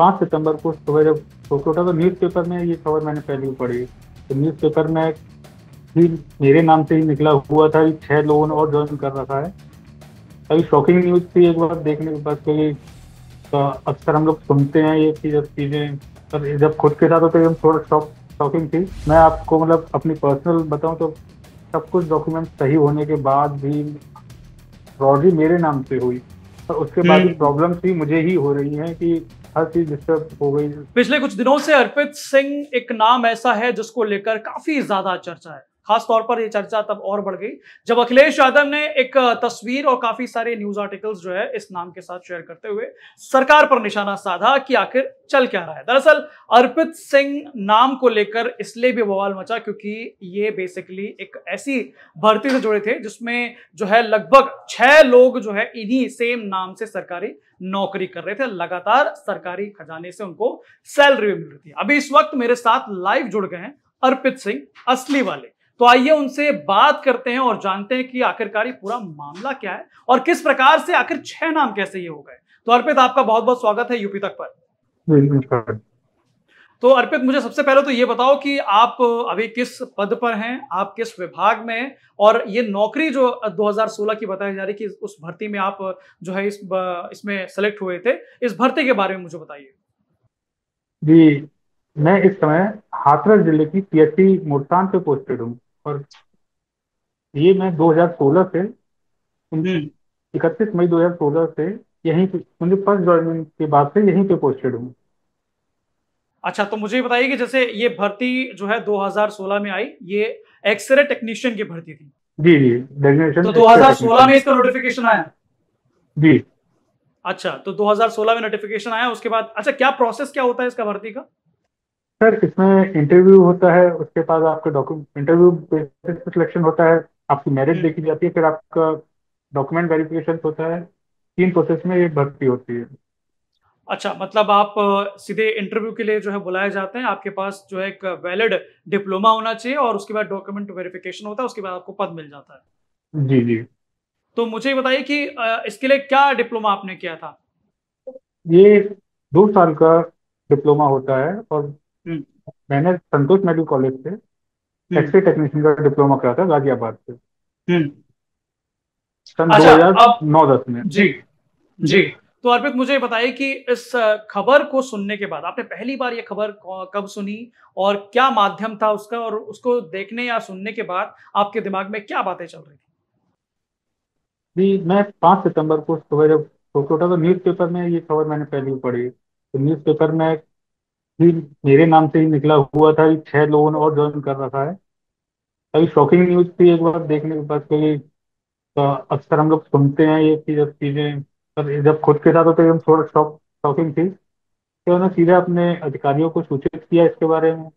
5 सितंबर को सुबह जब फोटो उठा तो न्यूज़पेपर में ये खबर मैंने पहली पढ़ी। तो न्यूज़पेपर में भी मेरे नाम से ही निकला हुआ था कि 6 लोगों ने और ज्वाइन कर रखा है। तभी शॉकिंग न्यूज़ थी एक बार देखने के बाद, क्योंकि अक्सर हम लोग सुनते हैं ये चीज़, चीज़ें, पर जब खुद के साथ होते एकदम थोड़ा शॉकिंग थी। मैं आपको मतलब अपनी पर्सनल बताऊं तो सब कुछ डॉक्यूमेंट सही होने के बाद भी फ्रॉड मेरे नाम से हुई, और उसके बाद भी हम्म। प्रॉब्लम्स भी मुझे ही हो रही हैं कि हर चीज डिस्टर्ब हो गई। पिछले कुछ दिनों से अर्पित सिंह एक नाम ऐसा है जिसको लेकर काफी ज्यादा चर्चा है। खास तौर पर ये चर्चा तब और बढ़ गई जब अखिलेश यादव ने एक तस्वीर और काफी सारे न्यूज आर्टिकल्स जो है इस नाम के साथ शेयर करते हुए सरकार पर निशाना साधा कि आखिर चल क्या रहा है। दरअसल अर्पित सिंह नाम को लेकर इसलिए भी बवाल मचा क्योंकि ये बेसिकली एक ऐसी भर्ती से जुड़े थे जिसमें जो है लगभग 6 लोग जो है इन्हीं सेम नाम से सरकारी नौकरी कर रहे थे। लगातार सरकारी खजाने से उनको सैलरी भी मिल रही थी। अभी इस वक्त मेरे साथ लाइव जुड़ गए हैं अर्पित सिंह असली वाले। तो आइए उनसे बात करते हैं और जानते हैं कि आखिरकार ये पूरा मामला क्या है और किस प्रकार से आखिर 6 नाम कैसे ये हो गए। तो अर्पित, आपका बहुत बहुत स्वागत है यूपी तक पर। बिल्कुल। तो अर्पित, मुझे सबसे पहले तो ये बताओ कि आप अभी किस पद पर हैं, आप किस विभाग में हैं, और ये नौकरी जो 2016 की बताई जा रही कि उस भर्ती में आप जो है इसमें सेलेक्ट हुए थे, इस भर्ती के बारे में मुझे बताइए। जी, मैं इस समय हाथरस जिले की पीएचसी मुल्तान पे पोस्टेड हूँ, और ये मैं 2016 से हम्म। 31 मई 2016 से यहीं पे, मुझे फर्स्ट ज्वाइनिंग के बाद से यहीं पे पोस्टेड हूँ। अच्छा, तो मुझे ये बताइए कि जैसे ये भर्ती जो है 2016 में आई, ये एक्सरे टेक्नीशियन की भर्ती थी। जी जी, डेजिग्नेशन तो एक्सरे 2016 में टेक्नीशियन। इसका नोटिफिकेशन आया। जी अच्छा, तो 2016 में नोटिफिकेशन आया, उसके बाद अच्छा क्या प्रोसेस क्या होता है इसका भर्ती का? सर, इसमें इंटरव्यू होता है, उसके बाद आपके डॉक्यूमेंट, इंटरव्यू बेसिस पे सिलेक्शन होता है, आपकी मेरिट हम्म। देखी जाती है, फिर आपका डॉक्यूमेंट वेरिफिकेशन होता है। 3 प्रोसेस में ये भर्ती होती है। अच्छा, मतलब आप सीधे इंटरव्यू के लिए जो है बुलाए जाते हैं, आपके पास जो है एक वैलिड डिप्लोमा होना चाहिए और उसके बाद डॉक्यूमेंट वेरिफिकेशन होता है, उसके बाद आपको पद मिल जाता है। जी जी। तो मुझे ये बताइए कि इसके लिए क्या डिप्लोमा आपने किया था? ये 2 साल का डिप्लोमा होता है, और हम्म। मैंने संतोष मेडिकल कॉलेज से हम्म। एक्सरे टेक्नीशियन का डिप्लोमा करा था, गाजियाबाद से, हम्म। सन अच्छा, अब 2009-10 में। जी जी। तो अर्पित, मुझे बताइए कि इस खबर को सुनने के बाद आपने पहली बार ये खबर कब सुनी और क्या माध्यम था उसका, और उसको देखने या सुनने के बाद आपके दिमाग में क्या बातें चल रही थी? जी, मैं 5 सितंबर को सुबह जब फोटो उठा तो न्यूज़पेपर में ये खबर मैंने पहली पढ़ी। तो न्यूज़पेपर में भी मेरे नाम से ही निकला हुआ था कि 6 लोगों ने और ज्वाइन कर रखा है। तभी शॉकिंग न्यूज़ थी एक बार देखने के बाद, क्योंकि अक्सर हम लोग सुनते हैं ये चीज़ें, पर जब खुद के साथ होते एकदम थोड़ा शॉकिंग थी। तो मैंने सीधे अपने अधिकारियों को सूचित किया इसके बारे में।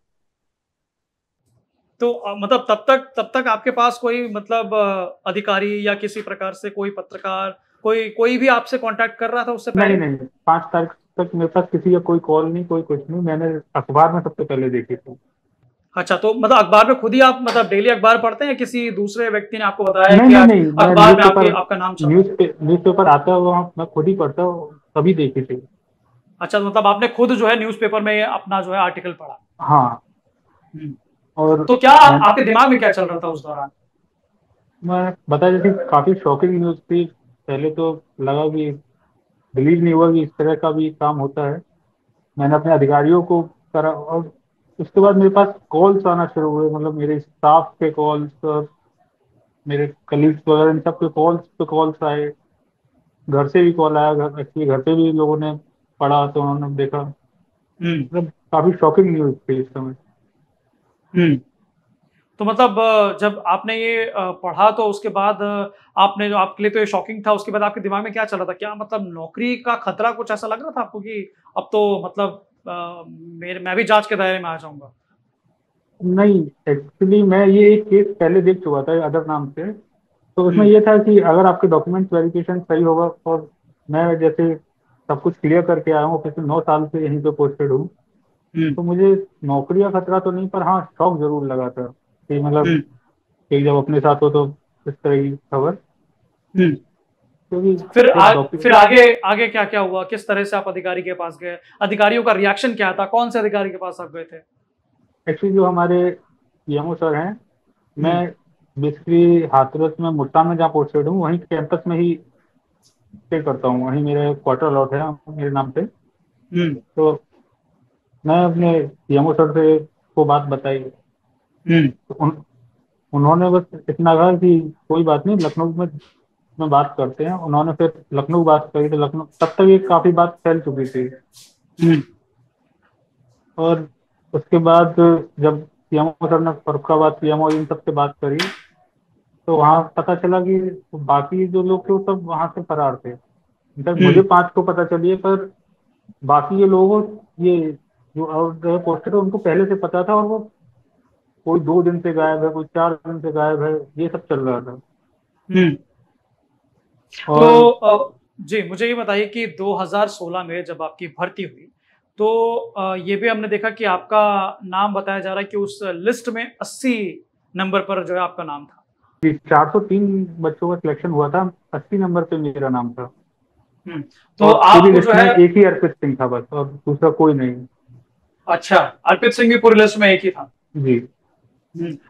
तो मतलब तब तक आपके पास कोई मतलब अधिकारी या किसी प्रकार से कोई पत्रकार, कोई कोई भी आपसे कांटेक्ट कर रहा था उससे नहीं पहले? नहीं, 5 तारीख तक मेरे पास किसी का कोई कॉल नहीं, कोई कुछ नहीं, मैंने अखबार में सबसे पहले देखी थी। अच्छा, तो मतलब अखबार में खुद ही आप मतलब डेली अखबार पढ़ते हैं, किसी दूसरे व्यक्ति ने आपको बताया नहीं कि नहीं आज नहीं, मैं अखबार में आपके आपका नाम छप रहा है? न्यूज़पेपर आता है वहाँ, मैं खुद ही पढ़ता हूँ, तभी देखी थी। अच्छा, तो मतलब आपने खुद जो है न्यूज़पेपर में अपना जो है आर्टिकल पढ़ा। हाँ। हम्म। और तो क्या मैं आपके दिमाग में क्या चल रहा था उस दौरान? मैं बता देती, काफी शॉकिंग न्यूज़ थी। पहले तो लगा कि बिलीव नहीं हुआ कि इस तरह का भी काम होता है। मैंने अपने अधिकारियों को करा, और उसके बाद मेरे पास कॉल्स आना शुरू हुए, मतलब मेरे स्टाफ के कॉल्स और मेरे कलीग्स वगैरह, इन सब के कॉल्स पे कॉल्स आए। घर से भी कॉल आया, घर एक्चुअली घर पे भी लोगों ने पढ़ा तो उन्होंने देखा। हम्म। मतलब काफी शॉकिंग न्यूज़ थी इस समय। हम्म। तो मतलब जब आपने ये पढ़ा तो उसके बाद आपने जो आपके लिए तो ये शॉकिंग था, उसके बाद आपके दिमाग में क्या चल रहा था? क्या मतलब नौकरी का खतरा कुछ ऐसा लग रहा था आपको कि अब तो मतलब मेरे मैं भी जांच के दायरे में आ जाऊंगा? नहीं, एक्चुअली मैं ये एक केस पहले देख चुका था अदर नाम से। तो उसमें हम्म। ये था कि अगर आपके डॉक्यूमेंट वेरिफिकेशन सही होगा, और मैं जैसे सब कुछ क्लियर करके आया हूँ, पिछले 9 साल से यहीं पे पोस्टेड हूँ, हम्म। तो मुझे नौकरी का खतरा तो नहीं, पर हाँ शौक जरूर लगा था कि मतलब हम्म। कि जब अपने साथ हो तो इस तरह की खबर। हम्म। क्योंकि फिर आगे आगे क्या क्या हुआ, किस तरह से आप अधिकारी के पास गए, अधिकारियों का रिएक्शन क्या था, कौन से अधिकारी के पास आप गए थे? एक्चुअली जो हमारे पीएमओ सर हैं, मैं हम्म। बेसिकली हाथरस में मुल्तान में जहाँ पोस्टेड हूँ वहीं कैंपस में ही स्टे करता हूँ, वहीं मेरे क्वार्टर अलॉट है मेरे नाम पे। हम्म। तो मैं अपने पीएमओ सर से को बात बताई, हम्म। तो उन्होंने बस इतना कहा कि कोई बात नहीं, लखनऊ में बात करते हैं। उन्होंने फिर लखनऊ बात करी, तो लखनऊ तब तक ये काफ़ी बात फैल चुकी थी। हम्म। और उसके बाद जब पीएमओ सर ने फरुखाबाद पीएमओ इन सब से बात करी, तो वहाँ पता चला कि बाकी जो लोग थे वो सब वहाँ से फरार थे। इनफैक्ट मुझे हम्म। 5 को पता चली है, पर बाकी ये लोगों ये जो और पोस्टर है उनको पहले से पता था, और वो कोई 2 दिन से गायब है, कोई 4 दिन से गायब है, ये सब चल रहा था। हम्म। तो और जी मुझे ये बताइए कि 2016 में जब आपकी भर्ती हुई, तो ये भी हमने देखा कि आपका नाम बताया जा रहा है कि उस लिस्ट में 80 नंबर पर जो है आपका नाम था। 403 बच्चों का सिलेक्शन हुआ था, 80 नंबर पे मेरा नाम था। हम्म। तो और पूरी आपको जो लिस्ट में है, एक ही अर्पित सिंह था बस, और दूसरा कोई नहीं। अच्छा, अर्पित सिंह भी पूरी लिस्ट में एक ही था। जी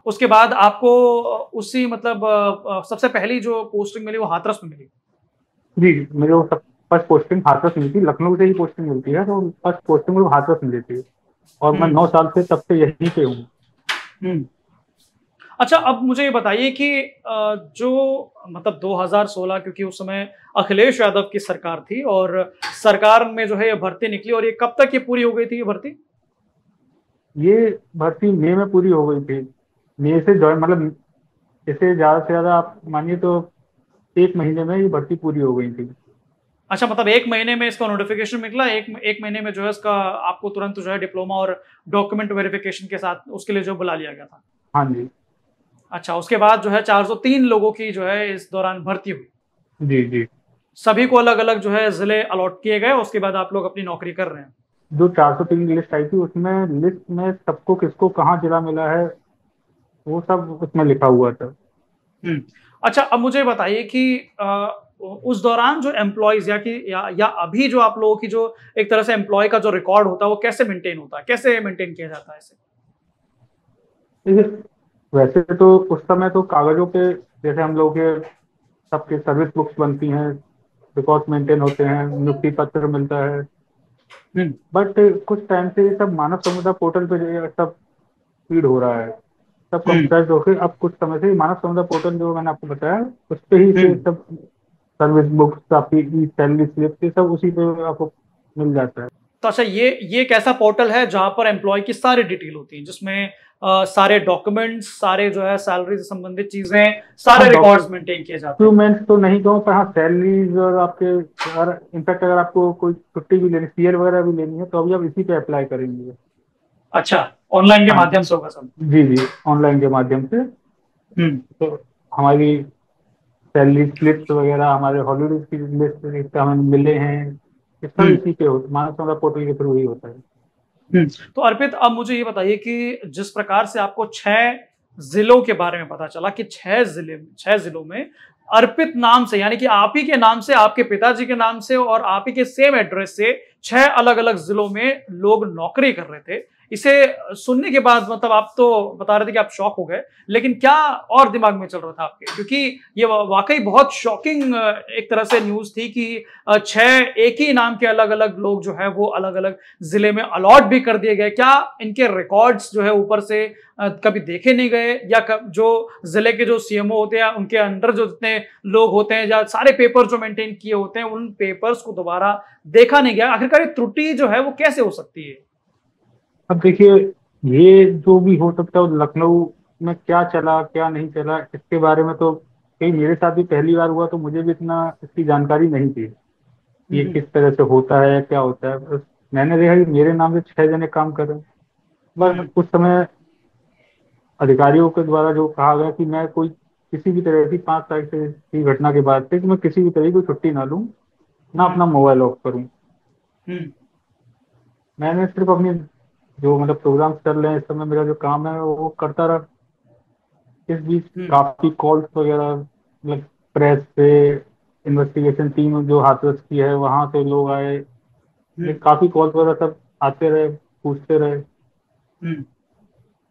उसके बाद आपको उसी मतलब सबसे पहली जो पोस्टिंग मिली वो हाथरस में मिली। जी, मेरे को सब फर्स्ट पोस्टिंग हाथरस मिली थी। लखनऊ से ही पोस्टिंग मिलती है, तो फर्स्ट पोस्टिंग मुझे हाथरस मिली थी। और मैं हम्म। 9 साल से तब से यहीं पे हूँ। हम्म। अच्छा, अब मुझे ये बताइए कि जो मतलब 2016, क्योंकि उस समय अखिलेश यादव की सरकार थी और सरकार में जो है ये भर्ती निकली, और ये कब तक ये पूरी हो गई थी ये भर्ती? ये भर्ती मई में पूरी हो गई थी। मई से ज्वाइन, मतलब इसे ज़्यादा से ज़्यादा आप मानिए तो 1 महीने में ये भर्ती पूरी हो गई थी। अच्छा, मतलब एक महीने में इसका नोटिफिकेशन निकला, एक महीने में जो है इसका आपको तुरंत जो है डिप्लोमा और डॉक्यूमेंट वेरिफिकेशन के साथ उसके लिए जो बुला लिया गया था। हाँ जी। अच्छा, उसके बाद जो है 403 लोगों की जो है इस दौरान भर्ती हुई। जी जी। सभी को अलग अलग जो है जिले अलॉट किए गए, उसके बाद आप लोग अपनी नौकरी कर रहे हैं। जो 403 की लिस्ट आई थी, उसमें लिस्ट में सबको किसको कहाँ जिला मिला है वो सब उसमें लिखा हुआ था। हम्म। अच्छा, अब मुझे बताइए कि उस दौरान जो एम्प्लॉयज या अभी जो आप लोगों की जो एक तरह से एम्प्लॉय का जो रिकॉर्ड होता है वो कैसे मेंटेन होता है, कैसे मेंटेन किया जाता है इसे? देखिए, वैसे तो उस समय तो कागजों पे, जैसे हम लोग के सबके सर्विस बुक्स बनती हैं, रिकॉर्ड मेंटेन होते हैं, नियुक्ति पत्र मिलता है। हम्म। बट कुछ टाइम से ये सब मानव समुदाय पोर्टल पे ये सब फीड हो रहा है, सब हम्म। कंप्यूटराइज होकर अब कुछ समय से मानव समुदाय पोर्टल जो मैंने आपको बताया, उस पे ही से हम्म। सब सर्विस बुक्स, आपकी ई सैलरी स्लिप, ये सब उसी पे आपको मिल जाता है। तो अच्छा, ये एक ऐसा पोर्टल है जहां पर एम्प्लॉय की सारी डिटेल होती है, जिसमें सारे डॉक्यूमेंट्स, सारे जो है सैलरी से संबंधित चीजें, हाँ, सारे रिकॉर्ड्स मेंटेन किए जाते हैं। डॉक्यूमेंट्स तो नहीं कहूँ, पर हाँ सैलरीज और आपके, अगर इनफैक्ट अगर आपको कोई छुट्टी भी लेनी, सीएल वगैरह भी लेनी है, तो अभी आप इसी पे अप्लाई करेंगे। अच्छा, ऑनलाइन के हाँ माध्यम से होगा सब? जी जी, ऑनलाइन के माध्यम से। हम्म। तो हमारी सैलरी स्लिप्स वगैरह, हमारे हॉलीडेज की लिस्ट हमें मिले हैं, ये सब हम्म। इसी पे हो, मानव संसाधन पोर्टल के थ्रू ही होता है। हम्म। तो अर्पित, अब मुझे ये बताइए कि जिस प्रकार से आपको 6 जिलों के बारे में पता चला कि 6 जिलों में अर्पित नाम से, यानी कि आप ही के नाम से, आपके पिताजी के नाम से और आप ही के सेम एड्रेस से 6 अलग अलग जिलों में लोग नौकरी कर रहे थे, इसे सुनने के बाद मतलब आप तो बता रहे थे कि आप शॉक हो गए, लेकिन क्या और दिमाग में चल रहा था आपके? क्योंकि ये वाकई बहुत शॉकिंग एक तरह से न्यूज थी कि 6 एक ही नाम के अलग अलग लोग जो है वो अलग अलग जिले में अलॉट भी कर दिए गए। क्या इनके रिकॉर्ड्स जो है ऊपर से कभी देखे नहीं गए, या जो जिले के जो सीएमओ होते हैं उनके अंडर जो जितने लोग होते हैं, या सारे पेपर जो मेंटेन किए होते हैं उन पेपर्स को दोबारा देखा नहीं गया? आखिरकार ये त्रुटि जो है वो कैसे हो सकती है? अब देखिए, ये जो भी हो सकता है, लखनऊ में क्या चला क्या नहीं चला इसके बारे में तो, कहीं मेरे साथ भी पहली बार हुआ, तो मुझे भी इतना इसकी जानकारी नहीं थी ये हम्म। किस तरह से होता है या क्या होता है। बस मैंने देखा कि मेरे नाम से 6 जने काम कर रहे हैं। बस हम्म। उस समय अधिकारियों के द्वारा जो कहा गया कि मैं कोई किसी भी तरह की 5 तारीख से की घटना के बाद से कि मैं किसी भी तरह की कोई छुट्टी ना लूँ, ना हम्म। अपना मोबाइल ऑफ करूँ। हम्म। मैंने सिर्फ अपनी जो मतलब प्रोग्राम्स चल रहे हैं इस समय, मेरा जो काम है वो करता रहा। इस बीच हम्म। काफी कॉल्स वगैरह, मतलब प्रेस से, इन्वेस्टिगेशन टीम जो हाथरस की है वहां से लोग आए। ये हम्म। काफी कॉल्स वगैरह सब आते रहे, पूछते रहे। हम्म।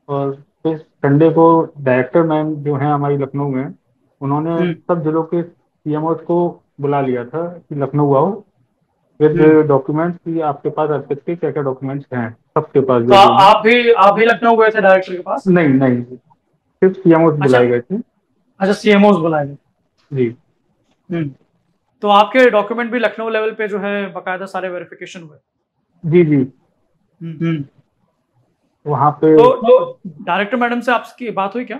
और फिर संडे को डायरेक्टर मैम जो है हमारी लखनऊ में, उन्होंने हम्म। सब जिलों के सीएमओ को बुला लिया था कि लखनऊ आओ विद हम्म। डॉक्यूमेंट्स की आपके पास अर्पित के क्या क्या डॉक्यूमेंट्स हैं, सबके पास तो जो जो हैं। आप भी लखनऊ गए थे डायरेक्टर के पास? नहीं नहीं, सिर्फ सीएमओ अच्छा। बुलाए गए थे। अच्छा, सीएमओ बुलाए गए। जी हम्म। तो आपके डॉक्यूमेंट भी लखनऊ लेवल पे जो है बकायदा सारे वेरिफिकेशन हुए? जी जी। हम्म। वहाँ पे। तो डायरेक्टर मैडम से आपकी बात हुई क्या?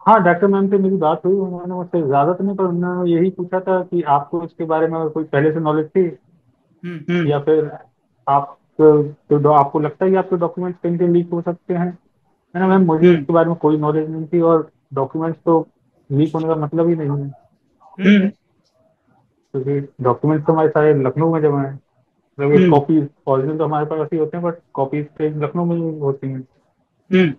हाँ, डॉक्टर मैम से मेरी बात हुई, उन्होंने मुझसे ज़्यादा तो नहीं, पर उन्होंने यही पूछा था कि आपको इसके बारे में कोई पहले से नॉलेज थी, या फिर आप तो आपको लगता है कि आपके डॉक्यूमेंट्स कहीं से लीक हो सकते हैं। मैंने, मैम मुझे हम्म। इसके बारे में कोई नॉलेज नहीं थी, और डॉक्यूमेंट्स तो लीक होने का मतलब ही नहीं है, हम्म। क्योंकि डॉक्यूमेंट्स तो हमारे सारे लखनऊ में जमा है। मतलब ये हम्म। कॉपीज ओरिजिनल तो हमारे पास ही होते हैं, बट कॉपीज पे लखनऊ में ही होती हैं। हम्म।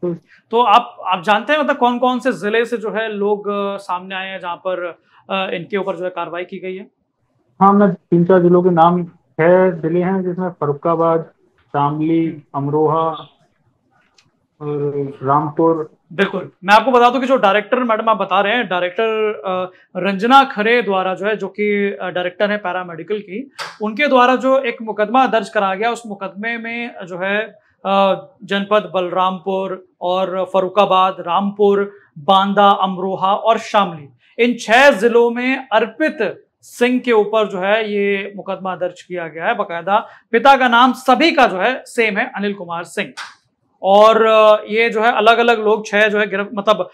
तो तो आप जानते हैं मतलब कौन कौन से जिले से जो है लोग सामने आए हैं जहां पर इनके ऊपर जो है कार्रवाई की गई है? हाँ, मैं तीन चार जिलों के नाम, 6 जिले हैं जिसमें फर्रुखाबाद, शामली, हम्म। अमरोहा और रामपुर। बिल्कुल, मैं आपको बता दूं कि जो डायरेक्टर मैडम आप बता रहे हैं, डायरेक्टर रंजना खरे द्वारा जो है, जो कि डायरेक्टर है पैरामेडिकल की, उनके द्वारा जो एक मुकदमा दर्ज करा गया, उस मुकदमे में जो है जनपद बलरामपुर और फर्रुखाबाद, रामपुर, बांदा, अमरोहा और शामली, इन 6 जिलों में अर्पित सिंह के ऊपर जो है ये मुकदमा दर्ज किया गया है। बकायदा पिता का नाम सभी का जो है सेम है, अनिल कुमार सिंह। और ये जो है अलग अलग लोग 6 जो है मतलब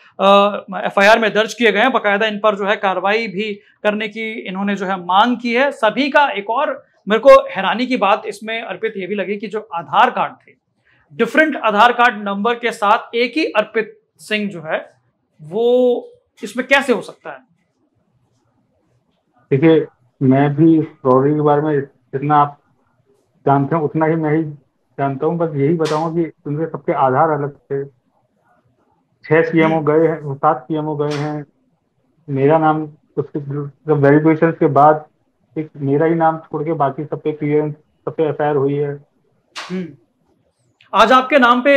एफआईआर में दर्ज किए गए हैं। बकायदा इन पर जो है कार्रवाई भी करने की इन्होंने जो है मांग की है सभी का। एक और मेरे को हैरानी की बात इसमें अर्पित ये भी लगी कि जो आधार कार्ड थे, डिफरेंट आधार कार्ड नंबर के साथ एक ही अर्पित सिंह जो है वो इसमें कैसे हो सकता है? देखिए, मैं भी फ्रॉडी के बारे में जितना आप जानते हैं उतना ही मैं ही जानता हूँ। बस यही बताऊंगा कि उनके सबके आधार अलग थे। 6 सीएमओ हम्म। गए हैं, 7 सीएमओ गए हैं। मेरा नाम, उसके जब वेरिफिकेशन के बाद एक मेरा ही नाम छोड़ के बाकी सब पे क्लियरेंस, सब पे एफआईआर हुई है। हम्म। आज आपके नाम पे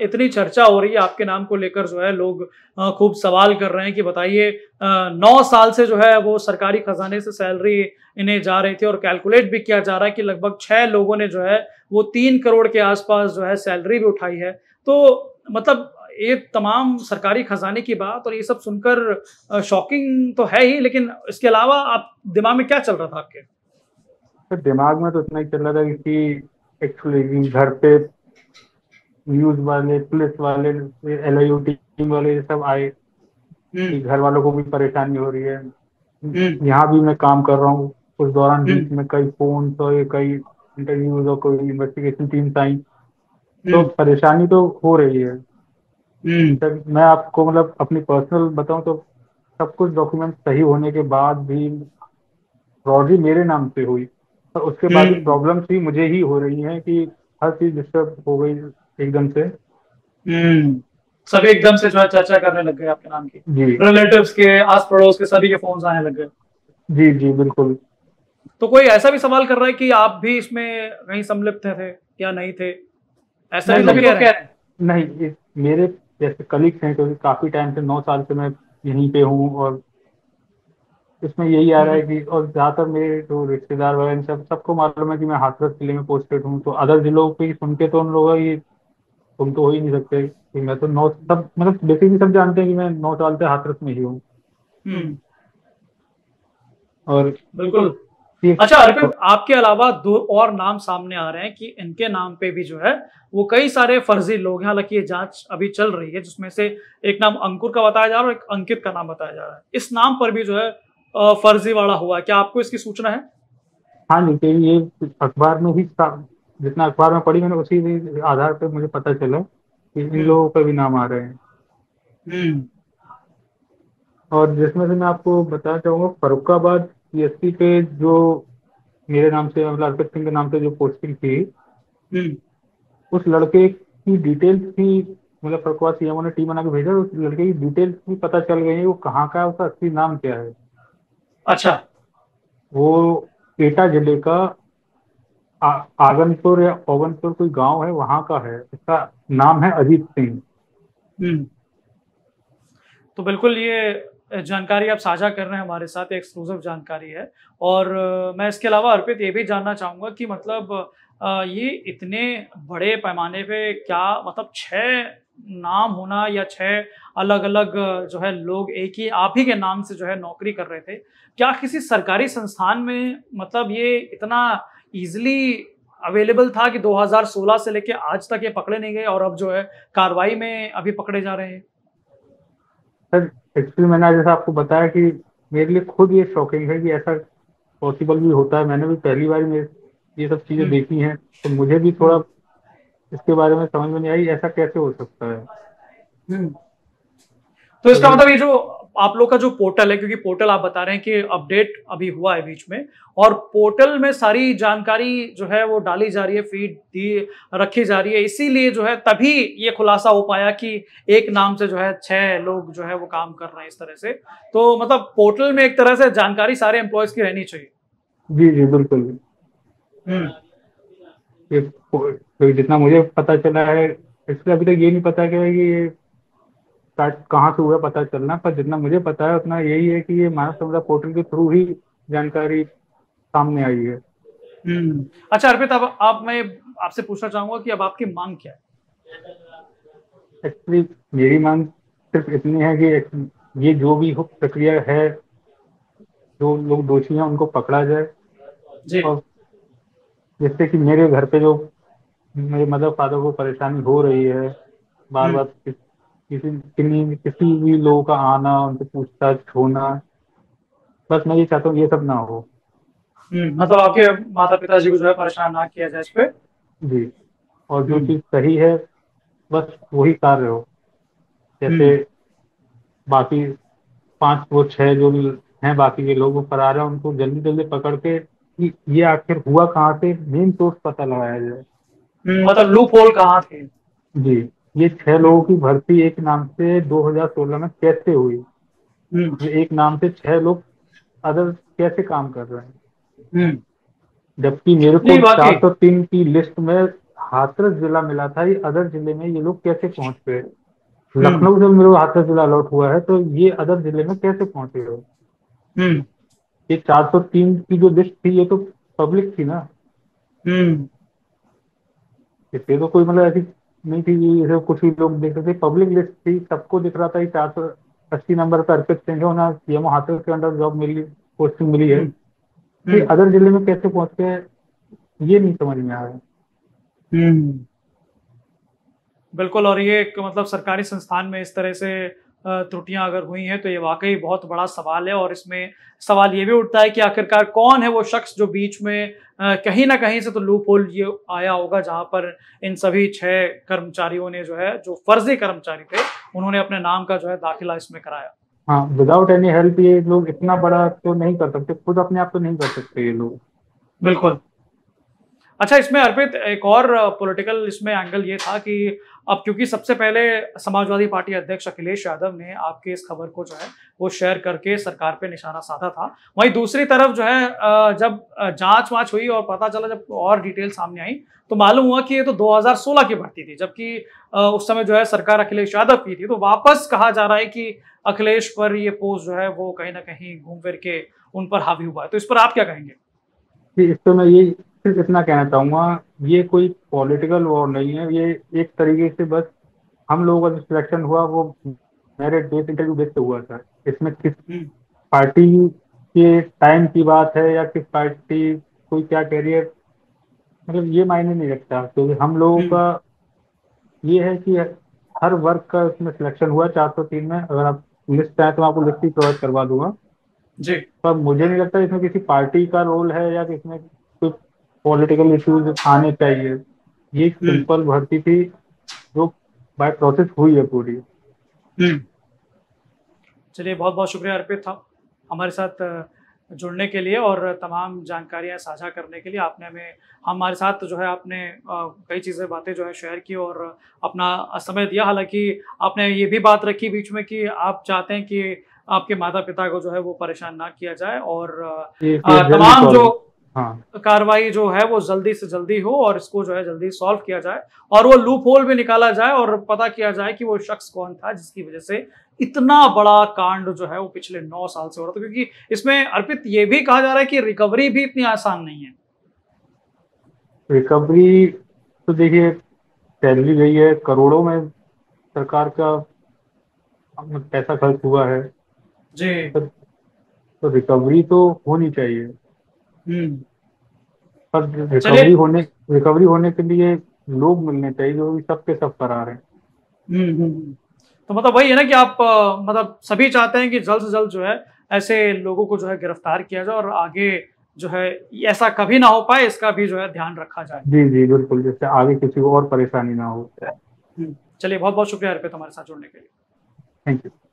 इतनी चर्चा हो रही है, आपके नाम को लेकर जो है लोग खूब सवाल कर रहे हैं कि बताइए 9 साल से जो है वो सरकारी खजाने से सैलरी इन्हें जा रही थी, और कैलकुलेट भी किया जा रहा है कि लगभग 6 लोगों ने जो है वो 3 करोड़ के आसपास जो है सैलरी भी उठाई है। तो मतलब ये तमाम सरकारी खजाने की बात और ये सब सुनकर शॉकिंग तो है ही, लेकिन इसके अलावा आप दिमाग में क्या चल रहा था आपके? तो दिमाग में तो इतना ही चल रहा था कि एक्चुअली घर पे न्यूज वाले, पुलिस वाले, एलआईयू टीम वाले ये सब आए कि हम्म। घर वालों को भी परेशानी हो रही है। हम्म। यहाँ भी मैं काम कर रहा हूँ, उस दौरान हम्म। बीच में कई फोन और कई इंटरव्यूज और कोई इन्वेस्टिगेशन टीम्स आई, तो हम्म। परेशानी तो हो रही है। हम्म। सर, मैं आपको मतलब अपनी पर्सनल बताऊं तो सब कुछ डॉक्यूमेंट सही होने के बाद भी फ्रॉड मेरे नाम से हुई, और उसके बाद भी हम्म। प्रॉब्लम्स भी मुझे ही हो रही हैं कि हर चीज डिस्टर्ब हो गई एकदम से। हम्म। सभी एकदम से जो है चर्चा करने लग गए आपके नाम की, जी रिलेटिव्स के, आस पड़ोस के सभी के फोन आने लग गए। जी जी बिल्कुल। तो कोई ऐसा भी सवाल कर रहा है कि आप भी इसमें कहीं संलिप्त थे या नहीं थे? ऐसा भी नहीं लोग नहीं कह रहे हैं। नहीं, मेरे जैसे कलीग्स हैं, क्योंकि काफी टाइम से, 9 साल से मैं यहीं पे हूँ, और इसमें यही आ रहा है कि, और ज्यादातर मेरे जो रिश्तेदार वगैरह इन सबको मालूम है कि मैं हाथरस जिले में पोस्टेड हूँ, तो अदर जिलों पे सुन के तो उन लोगों का ये, तुम तो हो ही नहीं सकते कि मैं तो नौ, सब मतलब बेसिकली सब जानते हैं कि मैं 9 साल से हाथरस में ही हूँ। हम्म। और बिल्कुल। ये अच्छा अर्पित, आपके अलावा 2 और नाम सामने आ रहे हैं कि इनके नाम पे भी जो है वो कई सारे फर्जी लोग हैं। हालांकि ये जांच अभी चल रही है, जिसमें से एक नाम अंकुर का बताया जा रहा है और एक अंकित का नाम बताया जा रहा है। इस नाम पर भी जो है फर्जीवाड़ा हुआ है, क्या आपको इसकी सूचना है? हाँ, लेकिन ये अखबार में ही जितना अखबार में पढ़ी मैंने उसी भी आधार पे मुझे पता चला कि इन हम्म। लोगों का भी नाम आ रहे हैं। हम्म। और जिसमें से मैं आपको बताना चाहूंगा, फर्रुखाबाद सीएसपी पे जो मेरे नाम से, मतलब अर्पित सिंह के नाम से जो पोस्टिंग थी, हम्म। उस लड़के की डिटेल्स थी मतलब फरुखाबाद सीएमओ ने टीम बना के भेजा, उस लड़के की डिटेल्स भी पता चल गई है, वो कहाँ का है, उसका असली नाम क्या है। अच्छा। वो एटा जिले का आगनपुर या ओगनपुर कोई गांव है, वहां का है। उसका नाम है अजीत सिंह। हम्म। तो बिल्कुल ये जानकारी आप साझा कर रहे हैं हमारे साथ, एक्सक्लूसिव जानकारी है। और मैं इसके अलावा अर्पित ये भी जानना चाहूँगा कि मतलब ये इतने बड़े पैमाने पे क्या मतलब 6 नाम होना या 6 अलग-अलग जो है लोग एक ही आप ही के नाम से जो है नौकरी कर रहे थे। क्या किसी सरकारी संस्थान में मतलब ये इतना ईज़िली अवेलेबल था कि 2016 से लेके आज तक ये पकड़े नहीं गए और अब जो है कार्रवाई में अभी पकड़े जा रहे हैं? सर एक्चुअली मैंने आज जैसा आपको बताया कि मेरे लिए खुद ये शॉकिंग है कि ऐसा पॉसिबल भी होता है। मैंने भी पहली बार में ये सब चीजें हुँ, देखी हैं, तो मुझे भी हुँ, थोड़ा इसके बारे में समझ में नहीं आई ऐसा कैसे हो सकता है। हुँ। तो तो इसका ये मतलब ये जो आप लोग का जो पोर्टल है, क्योंकि पोर्टल आप बता रहे हैं कि अपडेट अभी हुआ है बीच में, और पोर्टल में सारी जानकारी जो है वो डाली जा रही है, फीड दी रखी जा रही है, इसीलिए जो है तभी ये खुलासा हो पाया कि एक नाम से जो है 6 लोग जो है वो काम कर रहे हैं इस तरह से। तो मतलब पोर्टल में एक तरह से जानकारी सारे एम्प्लॉयज की रहनी चाहिए। जी जी बिल्कुल। हुँ, ये तो जितना मुझे पता चला है, इसलिए अभी तक ये नहीं पता कि ये स्टार्ट कहाँ से हुआ पता चलना, पर जितना मुझे पता है उतना यही है कि ये मानव संपदा पोर्टल के थ्रू ही जानकारी सामने आई है। हुँ। अच्छा अर्पित, अब मैं आपसे पूछना चाहूँगा कि अब आपकी माँग क्या है? एक्चुअली मेरी मांग सिर्फ इतनी है कि ये जो भी हो प्रक्रिया है, जो लोग दोषी हैं उनको पकड़ा जाए, जी। और जिससे कि मेरे घर पे जो मेरे मदर फादर को परेशानी हो रही है, बार हुँ, बार किसी भी लोगों का आना, उनसे पूछताछ होना, बस मैं ये चाहता हूँ ये सब ना हो। हुँ। मतलब आपके माता-पिता जी को जो है परेशान ना किया जाए इस पे। जी। और जो हुँ, चीज़ सही है बस वही कार्य हो। जैसे हुँ, बाकी पांच वो छह जो हैं बाकी के लोग वो फरार हैं, उनको जल्दी जल्दी पकड़ के कि ये आखिर हुआ कहाँ से, मेन सोर्स पता लगाया जाए। हुँ। मतलब लूप होल कहाँ थे? जी। ये छह हुँ, लोगों की भर्ती एक नाम से 2016 में कैसे हुई, हुँ, जो एक नाम से छह लोग अदर कैसे काम कर रहे हैं, हुँ। जबकि मेरे को नहीं वाक़ई। 403 की लिस्ट में हाथरस जिला मिला था। ये अदर जिले में ये लोग कैसे पहुंच गए? हुँ, लखनऊ से मेरे को हाथरस जिला अलॉट हुआ है, तो ये अदर जिले में कैसे पहुंचे हो? हुँ, ये 403 की जो लिस्ट थी ये तो पब्लिक थी ना, हुँ, इसलिए तो कोई मतलब ऐसी नहीं थी कि जैसे कुछ ही लोग देख रहे थे। पब्लिक लिस्ट थी, सबको दिख रहा था कि 480 नंबर पर अर्पित सिंह है, उन्हें सीएमओ हाथरस के अंडर जॉब मिली, पोस्टिंग मिली है। हुँ, तो ये हुँ, अदर जिले में कैसे पहुंच गए, ये नहीं समझ में आ रहा है। हुँ। बिल्कुल, और ये एक मतलब सरकारी संस्थान में इस तरह से त्रुटियां अगर हुई हैं तो ये वाकई बहुत बड़ा सवाल है, और इसमें सवाल ये भी उठता है कि आखिरकार कौन है वो शख्स जो बीच में कहीं ना कहीं से तो लूप होल ये आया होगा जहां पर इन सभी 6 कर्मचारियों ने जो है, जो फर्जी कर्मचारी थे, उन्होंने अपने नाम का जो है दाखिला इसमें कराया। हाँ, विदाउट एनी हेल्प ये लोग इतना बड़ा तो नहीं कर सकते, खुद अपने आप तो नहीं कर सकते ये लोग। बिल्कुल। अच्छा, इसमें अर्पित एक और पॉलिटिकल इसमें एंगल ये था कि अब क्योंकि सबसे पहले समाजवादी पार्टी अध्यक्ष अखिलेश यादव ने आपके इस खबर को जो है वो शेयर करके सरकार पे निशाना साधा था। वहीं दूसरी तरफ जो है जब जांच-वाच हुई और पता चला, जब और डिटेल सामने आई, तो मालूम हुआ कि ये तो 2016 की भर्ती थी, जबकि उस समय जो है सरकार अखिलेश यादव की थी। तो वापस कहा जा रहा है कि अखिलेश पर ये पोस्ट जो है वो कहीं न कहीं घूम फिर के उन पर हावी हुआ है। तो इस पर आप क्या कहेंगे? कि इस पे मैं ये सिर्फ इतना कहना चाहूंगा, ये कोई पॉलिटिकल वॉर नहीं है। ये एक तरीके से बस हम लोगों का जो सिलेक्शन हुआ वो मेरिट बेस्ड इंटरव्यू बेस्ड पे हुआ था। इसमें किस हुँ, पार्टी के टाइम की बात है या किस पार्टी कोई क्या कैरियर, मतलब ये मायने नहीं रखता, क्योंकि हम लोगों हुँ, का ये है कि हर वर्ग का इसमें सिलेक्शन हुआ 403 में। अगर आप लिस्ट चाहें तो मैं आपको लिस्ट ही प्रोवाइड करवा दूंगा। जी। पर मुझे नहीं लगता इसमें किसी पार्टी का रोल है या इसमें कोई पॉलिटिकल इश्यूज आने चाहिए। ये एक हुँ, सिंपल भर्ती थी जो बाय प्रोसेस हुई है पूरी। हुँ। चलिए बहुत-बहुत शुक्रिया अर्पित था हमारे साथ जुड़ने के लिए और तमाम जानकारियाँ साझा करने के लिए। आपने हमारे साथ जो है आपने कई चीज़ें बातें जो है शेयर की और अपना समय दिया। हालाँकि आपने ये भी बात रखी बीच में कि आप चाहते हैं कि आपके माता-पिता को जो है वो परेशान ना किया जाए और ये केस जल्दी तमाम जो सॉल्व। हाँ। कार्रवाई जो है वो जल्दी से जल्दी हो और इसको जो है जल्दी सॉल्व किया जाए और वो लूप होल भी निकाला जाए और पता किया जाए कि वो शख्स कौन था जिसकी वजह से इतना बड़ा कांड जो है वो पिछले 9 साल से हो रहा था। क्योंकि इसमें अर्पित ये भी कहा जा रहा है कि रिकवरी भी इतनी आसान नहीं है। रिकवरी तो देखिए, सैलरी गई है, करोड़ों में सरकार का पैसा खर्च हुआ है। जी। तो, तो रिकवरी तो होनी चाहिए। हम्म। पर चलिए। रिकवरी होने के लिए लोग मिलने चाहिए जो भी सबके सब फरार हैं। तो मतलब वही है ना कि आप मतलब सभी चाहते हैं कि जल्द से जल्द जो है ऐसे लोगों को जो है गिरफ्तार किया जाए और आगे जो है ऐसा कभी ना हो पाए, इसका भी जो है ध्यान रखा जाए। जी जी बिल्कुल, जिससे आगे किसी को और परेशानी ना हो। चलिए, बहुत बहुत शुक्रिया अर्पित हमारे साथ जुड़ने के लिए। Thank you.